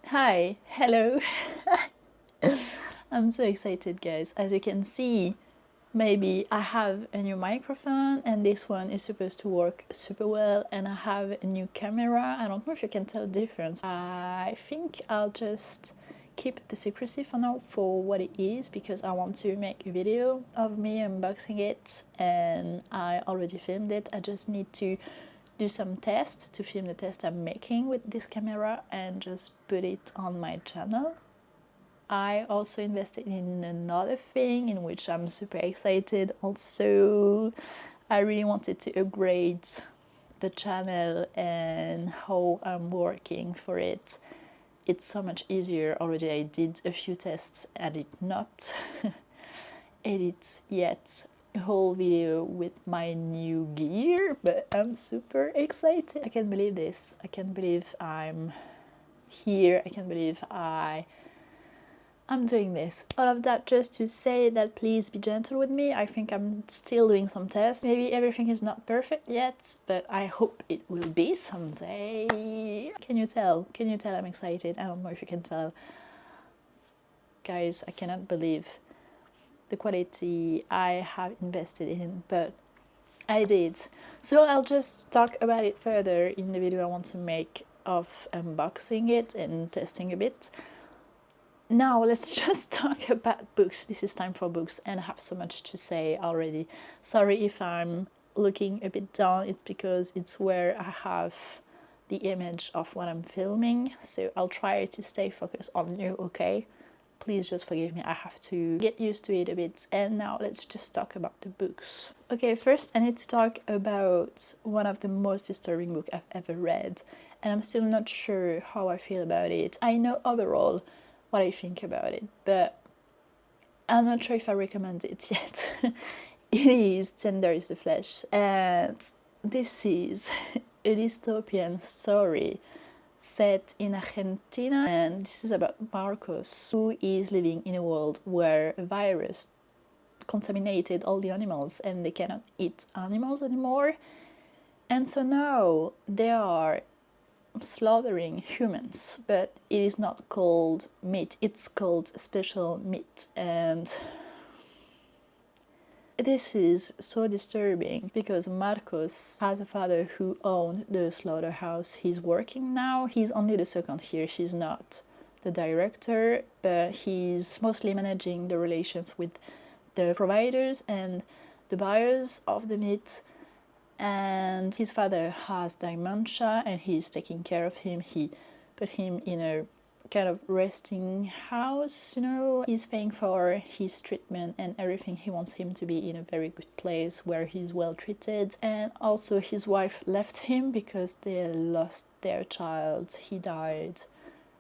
Hi, hello. I'm so excited, guys. As you can see, maybe I have a new microphone and this one is supposed to work super well, and I have a new camera. I don't know if you can tell the difference. I think I'll just keep the secrecy for now for what it is, because I want to make a video of me unboxing it and I already filmed it. I just need to do some tests to film the test I'm making with this camera and just put it on my channel. I also invested in another thing in which I'm super excited. Also, I really wanted to upgrade the channel and how I'm working for it. It's so much easier already. I did a few tests. I did not edit yet a whole video with my new gear, but I'm super excited. I can't believe this. I can't believe I'm here. I can't believe I'm doing this. All of that just to say that please be gentle with me. I think I'm still doing some tests. Maybe everything is not perfect yet, but I hope it will be someday. Can you tell? Can you tell I'm excited? I don't know if you can tell. Guys, I cannot believe the quality I have invested in, but I did. So I'll just talk about it further in the video I want to make of unboxing it and testing a bit. Now let's just talk about books. This is time for books, and I have so much to say already. Sorry if I'm looking a bit down, it's because it's where I have the image of what I'm filming, so I'll try to stay focused on you, okay? Please just forgive me, I have to get used to it a bit. And now let's just talk about the books. Okay, first I need to talk about one of the most disturbing books I've ever read, and I'm still not sure how I feel about it. I know overall what I think about it, but I'm not sure if I recommend it yet. It is Tender is the Flesh, and this is a dystopian story set in Argentina, and this is about Marcos, who is living in a world where a virus contaminated all the animals and they cannot eat animals anymore. And so now they are slaughtering humans, but it is not called meat, it's called special meat. And this is so disturbing because Marcos has a father who owned the slaughterhouse he's working now. He's only the second here, he's not the director, but he's mostly managing the relations with the providers and the buyers of the meat. And his father has dementia and he's taking care of him. He put him in a kind of resting house, you know. He's paying for his treatment and everything. He wants him to be in a very good place where he's well treated. And also his wife left him because they lost their child. He died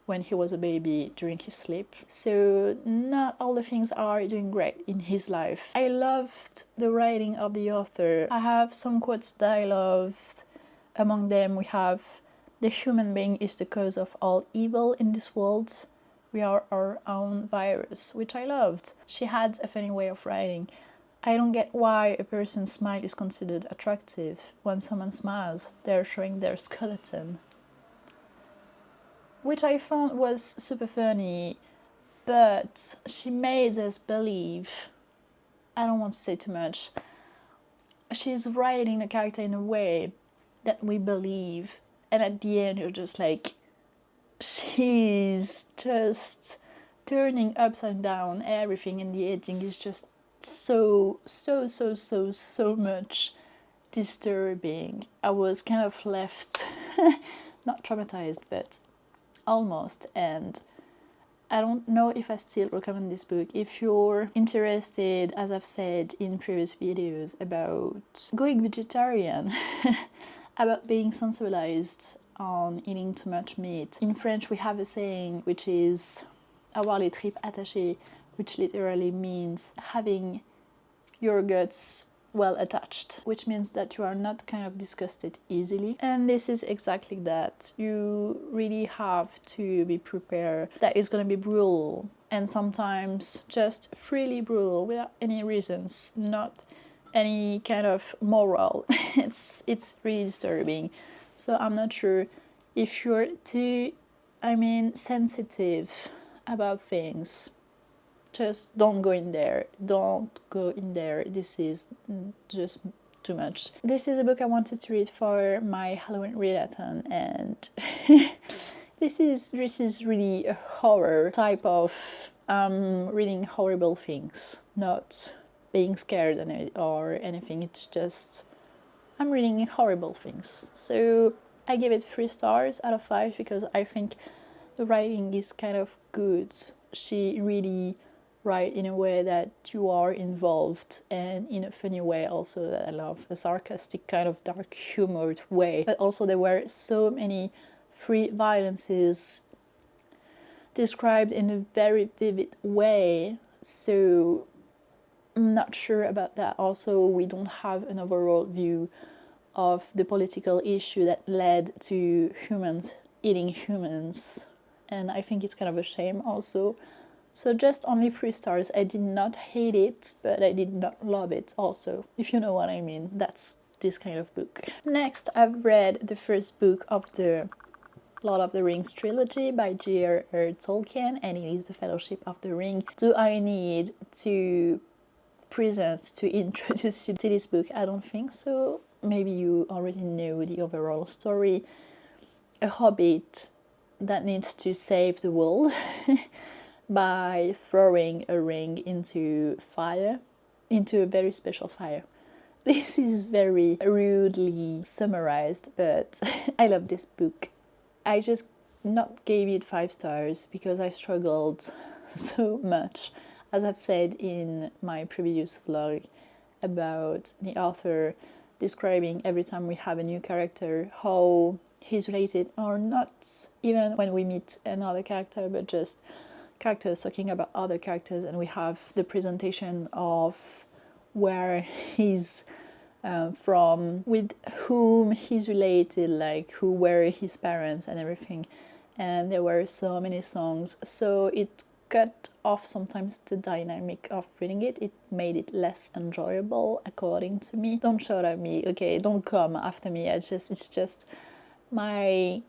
when he was a baby during his sleep. So not all the things are doing great in his life. I loved the writing of the author. I have some quotes that I loved. Among them we have, "The human being is the cause of all evil in this world. We are our own virus," which I loved. She had a funny way of writing. "I don't get why a person's smile is considered attractive. When someone smiles, they're showing their skeleton," which I found was super funny, but she made us believe, I don't want to say too much, she's writing the character in a way that we believe, and at the end you're just like, she's just turning upside down everything, and the editing is just so much disturbing. I was kind of left not traumatized, but almost. And I don't know if I still recommend this book. If you're interested, as I've said in previous videos, about going vegetarian, about being sensibilized on eating too much meat. In French we have a saying which is avoir les tripes attachées, which literally means having your guts well attached, which means that you are not kind of disgusted easily. And this is exactly that. You really have to be prepared that it's gonna be brutal, and sometimes just freely brutal without any reasons, not any kind of moral. It's really disturbing. So I'm not sure if you're too sensitive about things, just don't go in there. Don't go in there. This is just too much. This is a book I wanted to read for my Halloween readathon, and this is really a horror type of reading horrible things, not being scared or anything. It's just I'm reading horrible things. So I give it 3 stars out of 5 because I think the writing is kind of good. She really writes in a way that you are involved, and in a funny way also that I love, a sarcastic kind of dark humored way. But also there were so many free violences described in a very vivid way, so I'm not sure about that. Also, we don't have an overall view of the political issue that led to humans eating humans, and I think it's kind of a shame also. So just only 3 stars. I did not hate it, but I did not love it also, if you know what I mean. That's this kind of book. Next, I've read the first book of the Lord of the Rings trilogy by J.R.R. Tolkien, and it is The Fellowship of the Ring. Do I need to introduce you to this book? I don't think so. Maybe you already know the overall story. A hobbit that needs to save the world by throwing a ring into fire, into a very special fire. This is very rudely summarized, but I love this book. I just not gave it 5 stars because I struggled so much, as I've said in my previous vlog about the author describing every time we have a new character how he's related or not, even when we meet another character, but just characters talking about other characters, and we have the presentation of where he's from, with whom he's related, like who were his parents and everything. And there were so many songs, so it cut off sometimes the dynamic of reading it. It made it less enjoyable, according to me. Don't shout at me, okay? Don't come after me. It's just my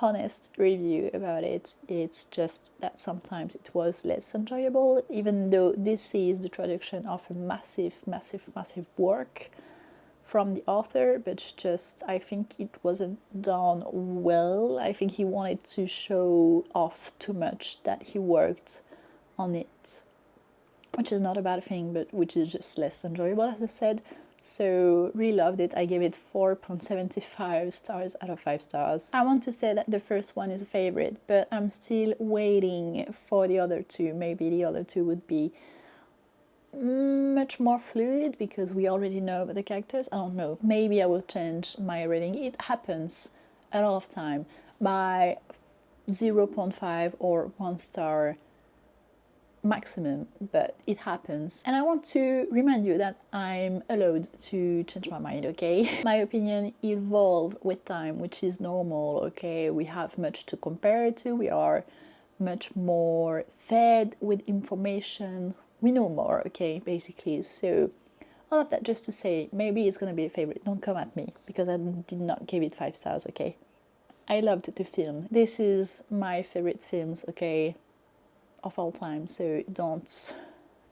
honest review about it. It's just that sometimes it was less enjoyable, even though this is the traduction of a massive work from the author, but just I think it wasn't done well. I think he wanted to show off too much that he worked on it, which is not a bad thing, but which is just less enjoyable, as I said. So really loved it. I gave it 4.75 stars out of 5 stars. I want to say that the first one is a favorite, but I'm still waiting for the other two. Maybe the other two would be much more fluid because we already know about the characters. I don't know. Maybe I will change my rating. It happens a lot of time by 0.5 or 1 star maximum, but it happens. And I want to remind you that I'm allowed to change my mind, okay? My opinion evolve with time, which is normal, okay? We have much to compare to. We are much more fed with information. We know more, okay, basically. So all of that just to say, maybe it's gonna be a favorite. Don't come at me because I did not give it 5 stars, okay? I loved the film. This is my favorite films, okay, of all time, so don't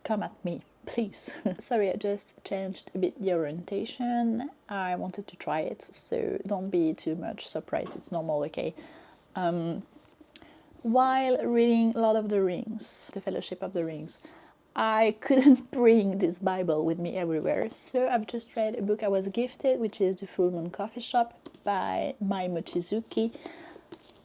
come at me, please. Sorry, I just changed a bit the orientation. I wanted to try it, so don't be too much surprised. It's normal, okay? While reading Lord of the Rings, The Fellowship of the Rings, I couldn't bring this Bible with me everywhere, so I've just read a book I was gifted, which is The Full Moon Coffee Shop by Mai Mochizuki,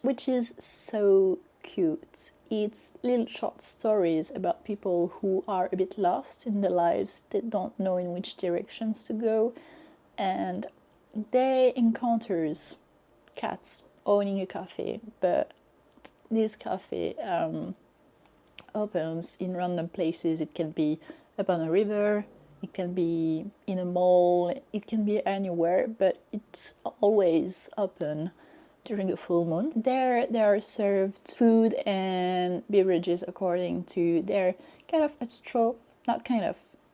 which is so cute. It's little short stories about people who are a bit lost in their lives. They don't know in which directions to go, and they encounters cats owning a cafe, but this cafe opens in random places. It can be upon a river, it can be in a mall, it can be anywhere, but it's always open during a full moon. There they are served food and beverages according to their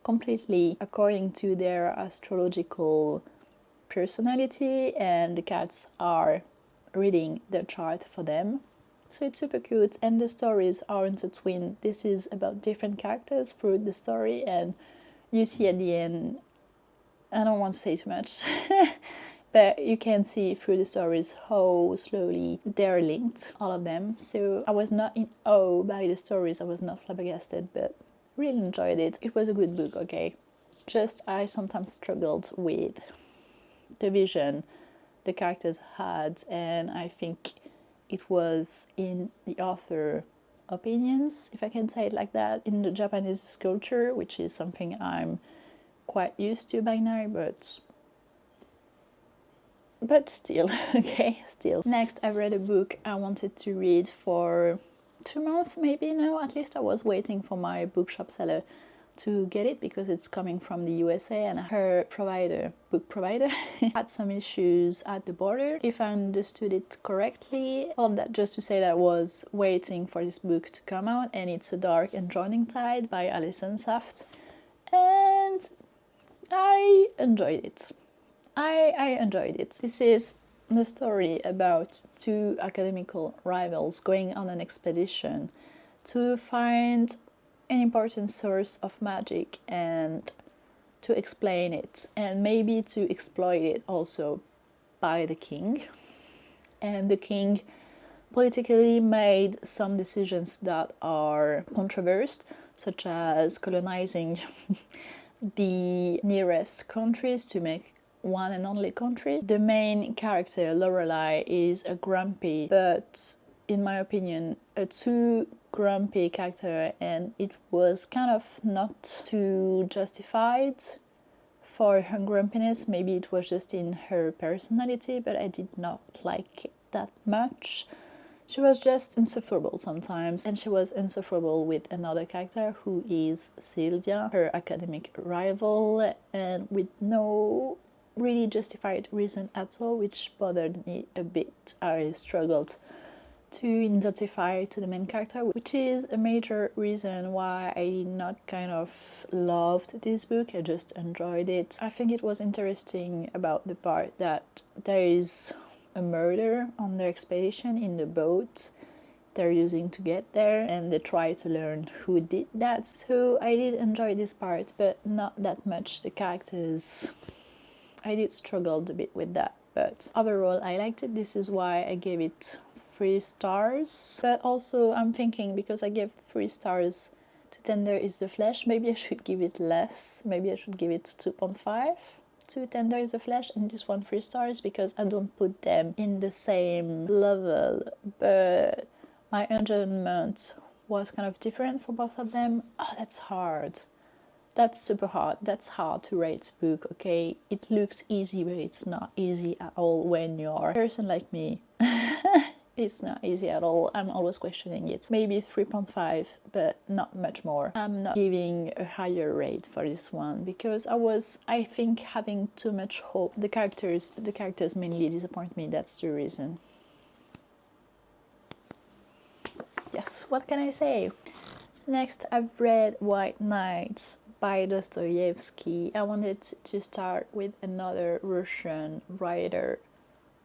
completely according to their astrological personality, and the cats are reading the chart for them. So it's super cute, and the stories are intertwined. This is about different characters through the story, and you see at the end, I don't want to say too much, but you can see through the stories how slowly they're linked, all of them. So I was not in awe by the stories, I was not flabbergasted, but really enjoyed it. It was a good book, okay? Just I sometimes struggled with the vision the characters had, and I think it was in the author opinions, if I can say it like that, in the Japanese culture, which is something I'm quite used to by now, but still, okay, still. Next, I read a book I wanted to read for 2 months maybe now, at least. I was waiting for my bookshop seller to get it because it's coming from the USA, and her book provider, had some issues at the border, if I understood it correctly. All of that just to say that I was waiting for this book to come out, and it's A Dark and Drowning Tide by Alison Saft, and I enjoyed it. I enjoyed it. This is the story about 2 academical rivals going on an expedition to find an important source of magic and to explain it, and maybe to exploit it also by the king. And the king politically made some decisions that are controversial, such as colonizing the nearest countries to make one and only country. The main character, Lorelai, is a grumpy, but in my opinion, a too grumpy character, and it was kind of not too justified for her grumpiness. Maybe it was just in her personality, but I did not like it that much. She was just insufferable sometimes, and she was insufferable with another character who is Sylvia, her academic rival, and with no really justified reason at all, which bothered me a bit. I struggled to identify to the main character, which is a major reason why I did not kind of loved this book. I just enjoyed it. I think it was interesting about the part that there is a murder on their expedition in the boat they're using to get there, and they try to learn who did that. So I did enjoy this part, but not that much the characters. I did struggle a bit with that, but overall I liked it. This is why I gave it 3 stars. But also I'm thinking, because I gave 3 stars to Tender is the Flesh, maybe I should give it less. Maybe I should give it 2.5 to Tender is the Flesh, and this one 3 stars, because I don't put them in the same level, but my enjoyment was kind of different for both of them. Oh, that's hard. That's super hard. That's hard to rate book, okay? It looks easy, but it's not easy at all when you're a person like me. It's not easy at all. I'm always questioning it. Maybe 3.5, but not much more. I'm not giving a higher rate for this one because I think, having too much hope. The characters mainly disappoint me. That's the reason. Yes, what can I say? Next, I've read White Nights by Dostoevsky. I wanted to start with another Russian writer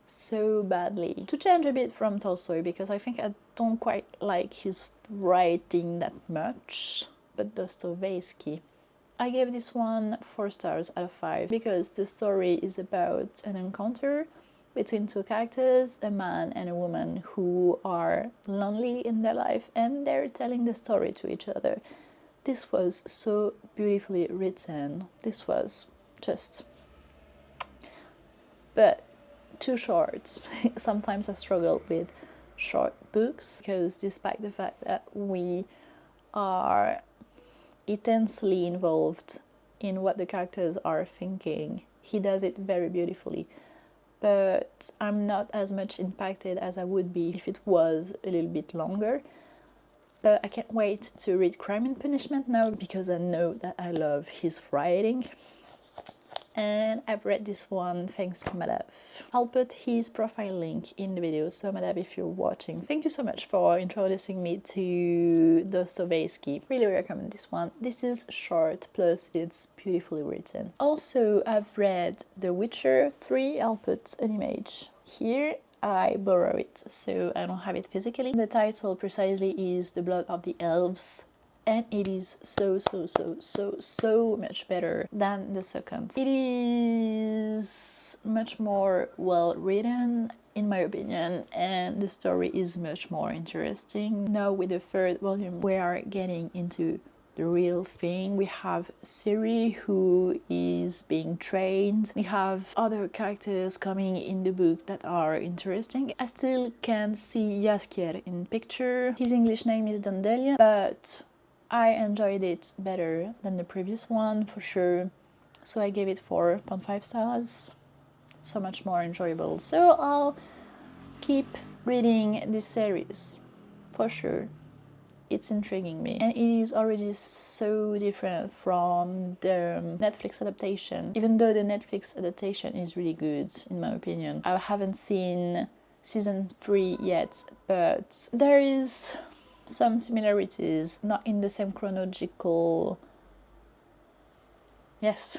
so badly. To change a bit from Tolstoy, because I think I don't quite like his writing that much, but Dostoevsky. I gave this one 4 stars out of 5 because the story is about an encounter between 2 characters, a man and a woman who are lonely in their life, and they're telling the story to each other. This was so beautifully written. This was just... but too short. Sometimes I struggle with short books because, despite the fact that we are intensely involved in what the characters are thinking, he does it very beautifully. But I'm not as much impacted as I would be if it was a little bit longer. But I can't wait to read Crime and Punishment now because I know that I love his writing. And I've read this one thanks to Madhav. I'll put his profile link in the video, so Madhav, if you're watching, thank you so much for introducing me to Dostoevsky. Really recommend this one. This is short, plus it's beautifully written. Also, I've read The Witcher 3. I'll put an image here. I borrow it, so I don't have it physically. The title precisely is The Blood of the Elves, and it is so much better than the second. It is much more well written, in my opinion, and the story is much more interesting. Now with the third volume we are getting into the real thing. We have Siri, who is being trained. We have other characters coming in the book that are interesting. I still can't see Jaskier in picture. His English name is Dandelion, but I enjoyed it better than the previous one for sure. So I gave it 4.5 stars. So much more enjoyable. So I'll keep reading this series for sure. It's intriguing me, and it is already so different from the Netflix adaptation, even though the Netflix adaptation is really good in my opinion. I haven't seen season 3 yet, but there is some similarities, not in the same chronological... Yes.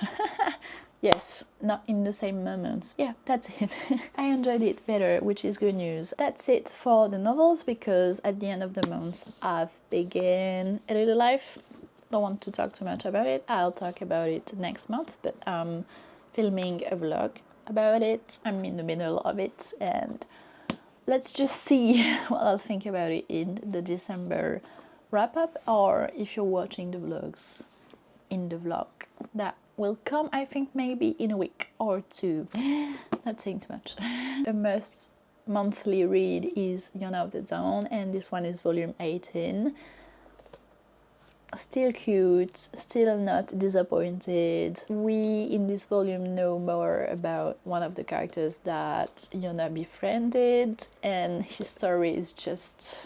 Yes, not in the same moments. Yeah, that's it. I enjoyed it better, which is good news. That's it for the novels, because at the end of the month I've begun A Little Life. Don't want to talk too much about it. I'll talk about it next month, but I'm filming a vlog about it. I'm in the middle of it, and let's just see what I'll think about it in the December wrap-up, or if you're watching the vlogs, in the vlog that will come, I think maybe in a week or two. Not saying too much. A must monthly read is Yona of the Dawn, and this one is volume 18. Still cute, still not disappointed. We in this volume know more about one of the characters that Yona befriended, and his story is just...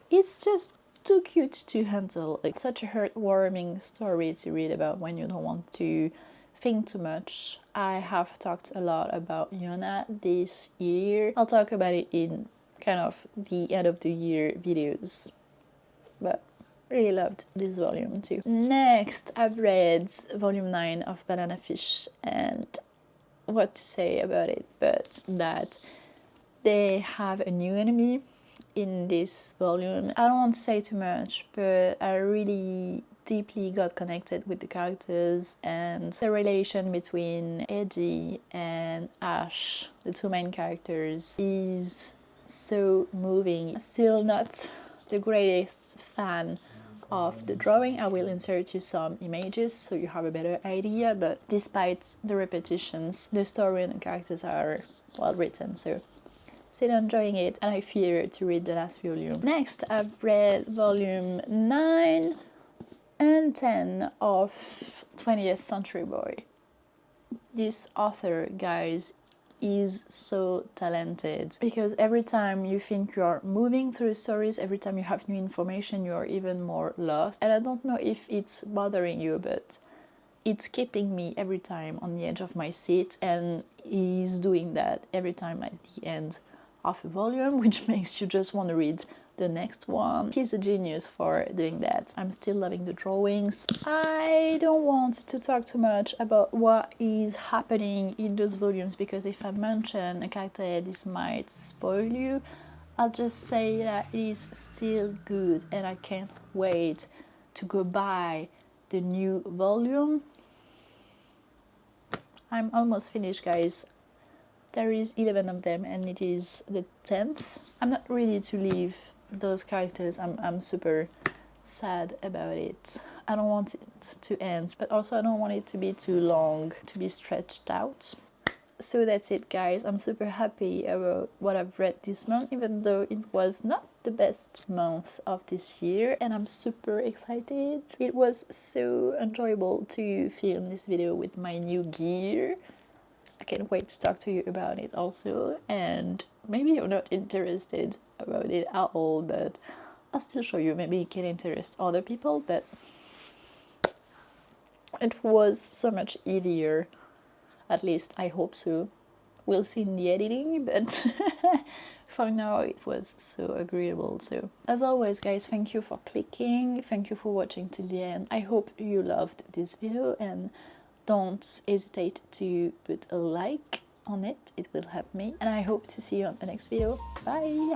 it's just too cute to handle. Like, such a heartwarming story to read about when you don't want to think too much. I have talked a lot about Yona this year. I'll talk about it in kind of the end of the year videos, but really loved this volume too. Next, I've read volume 9 of Banana Fish, and what to say about it but that they have a new enemy in this volume. I don't want to say too much, but I really deeply got connected with the characters, and the relation between Eddie and Ash, the two main characters, is so moving. Still not the greatest fan of the drawing. I will insert you some images so you have a better idea, but despite the repetitions, the story and the characters are well written, so still enjoying it, and I fear to read the last volume. Next, I've read volume 9 and 10 of 20th Century Boy. This author, guys, is so talented, because every time you think you are moving through stories, every time you have new information, you are even more lost. And I don't know if it's bothering you, but it's keeping me every time on the edge of my seat, and he's doing that every time at the end of a volume, which makes you just want to read the next one. He's a genius for doing that. I'm still loving the drawings. I don't want to talk too much about what is happening in those volumes, because if I mention a character, this might spoil you. I'll just say that it is still good, and I can't wait to go buy the new volume. I'm almost finished, guys. There is 11 of them, and it is the 10th. I'm not ready to leave those characters. I'm super sad about it. I don't want it to end, but also I don't want it to be too long, to be stretched out. So that's it, guys. I'm super happy about what I've read this month, even though it was not the best month of this year, and I'm super excited. It was so enjoyable to film this video with my new gear. I can't wait to talk to you about it also, and maybe you're not interested about it at all, but I'll still show you. Maybe it can interest other people, but it was so much easier, at least I hope so. We'll see in the editing, but for now it was so agreeable. So as always, guys, thank you for clicking, thank you for watching till the end. I hope you loved this video, and don't hesitate to put a like on it. It will help me, and I hope to see you on the next video. Bye!